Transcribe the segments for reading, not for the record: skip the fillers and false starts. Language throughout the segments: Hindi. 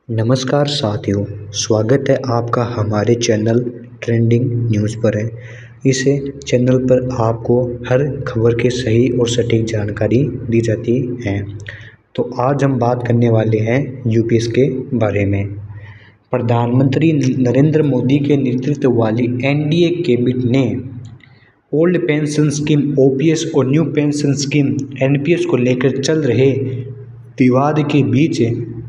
नमस्कार साथियों, स्वागत है आपका हमारे चैनल ट्रेंडिंग न्यूज़ पर है। इस चैनल पर आपको हर खबर की सही और सटीक जानकारी दी जाती है। तो आज हम बात करने वाले हैं यूपीएस के बारे में। प्रधानमंत्री नरेंद्र मोदी के नेतृत्व वाली एनडीए कैबिनेट ने ओल्ड पेंशन स्कीम ओपीएस और न्यू पेंशन स्कीम एनपीएस को लेकर चल रहे विवाद के बीच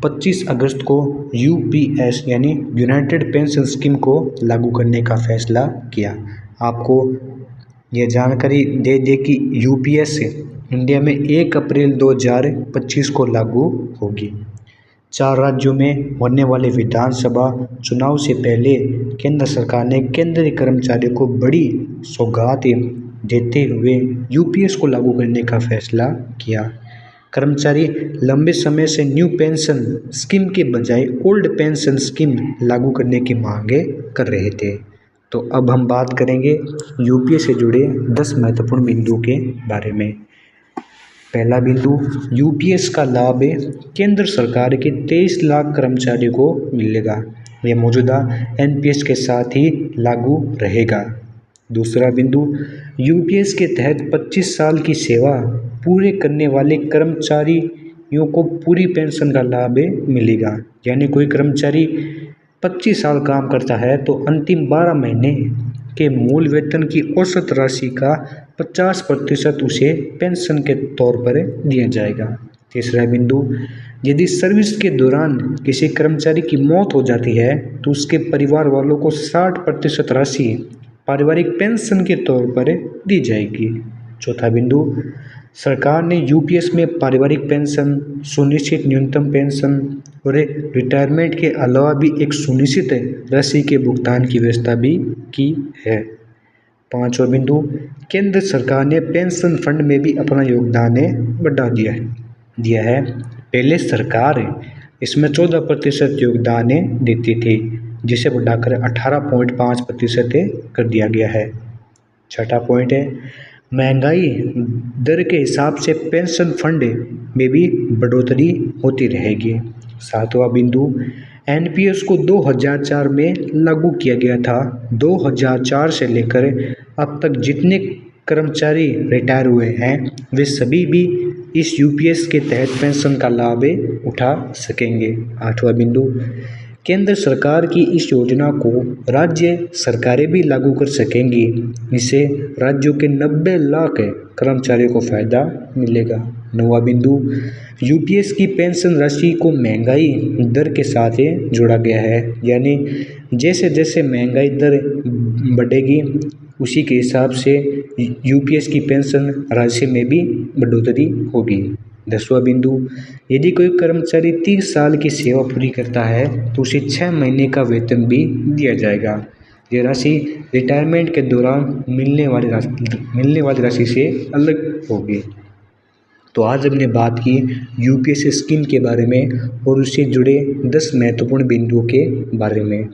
25 अगस्त को यूपीएस यानी यूनाइटेड पेंशन स्कीम को लागू करने का फैसला किया। आपको यह जानकारी दे दें कि यूपीएस इंडिया में 1 अप्रैल 2025 को लागू होगी। 4 राज्यों में होने वाले विधानसभा चुनाव से पहले केंद्र सरकार ने केंद्रीय कर्मचारियों को बड़ी सौगात देते हुए यूपीएस को लागू करने का फैसला किया। कर्मचारी लंबे समय से न्यू पेंशन स्कीम के बजाय ओल्ड पेंशन स्कीम लागू करने की मांगे कर रहे थे। तो अब हम बात करेंगे यूपीएस से जुड़े 10 महत्वपूर्ण बिंदुओं के बारे में। पहला बिंदु, यूपीएस का लाभ केंद्र सरकार के 23 लाख कर्मचारियों को मिलेगा। यह मौजूदा एनपीएस के साथ ही लागू रहेगा। दूसरा बिंदु, यूपीएस के तहत 25 साल की सेवा पूरे करने वाले कर्मचारियों को पूरी पेंशन का लाभ मिलेगा। यानी कोई कर्मचारी 25 साल काम करता है तो अंतिम 12 महीने के मूल वेतन की औसत राशि का 50% उसे पेंशन के तौर पर दिया जाएगा। तीसरा बिंदु, यदि सर्विस के दौरान किसी कर्मचारी की मौत हो जाती है तो उसके परिवार वालों को 60% राशि पारिवारिक पेंशन के तौर पर दी जाएगी। चौथा बिंदु, सरकार ने यूपीएस में पारिवारिक पेंशन, सुनिश्चित न्यूनतम पेंशन और रिटायरमेंट के अलावा भी एक सुनिश्चित राशि के भुगतान की व्यवस्था भी की है। पांचवा बिंदु, केंद्र सरकार ने पेंशन फंड में भी अपना योगदान बढ़ा दिया है। पहले सरकार इसमें 14% योगदान देती थी, जिसे बढ़ाकर 18.5% कर दिया गया है। छठा पॉइंट है, महंगाई दर के हिसाब से पेंशन फंड में भी बढ़ोतरी होती रहेगी। सातवां बिंदु, एनपीएस को 2004 में लागू किया गया था। 2004 से लेकर अब तक जितने कर्मचारी रिटायर हुए हैं वे सभी भी इस यूपीएस के तहत पेंशन का लाभ उठा सकेंगे। आठवां बिंदु, केंद्र सरकार की इस योजना को राज्य सरकारें भी लागू कर सकेंगी। इससे राज्यों के 90 लाख कर्मचारियों को फायदा मिलेगा। नौवां बिंदु, यूपीएस की पेंशन राशि को महंगाई दर के साथ जोड़ा गया है। यानी जैसे जैसे महंगाई दर बढ़ेगी उसी के हिसाब से यूपीएस की पेंशन राशि में भी बढ़ोतरी होगी। 10वां बिंदु, यदि कोई कर्मचारी 30 साल की सेवा पूरी करता है तो उसे 6 महीने का वेतन भी दिया जाएगा। यह राशि रिटायरमेंट के दौरान मिलने वाली राशि से अलग होगी। तो आज हमने बात की यूपीएस स्कीम के बारे में और उससे जुड़े 10 महत्वपूर्ण बिंदुओं के बारे में।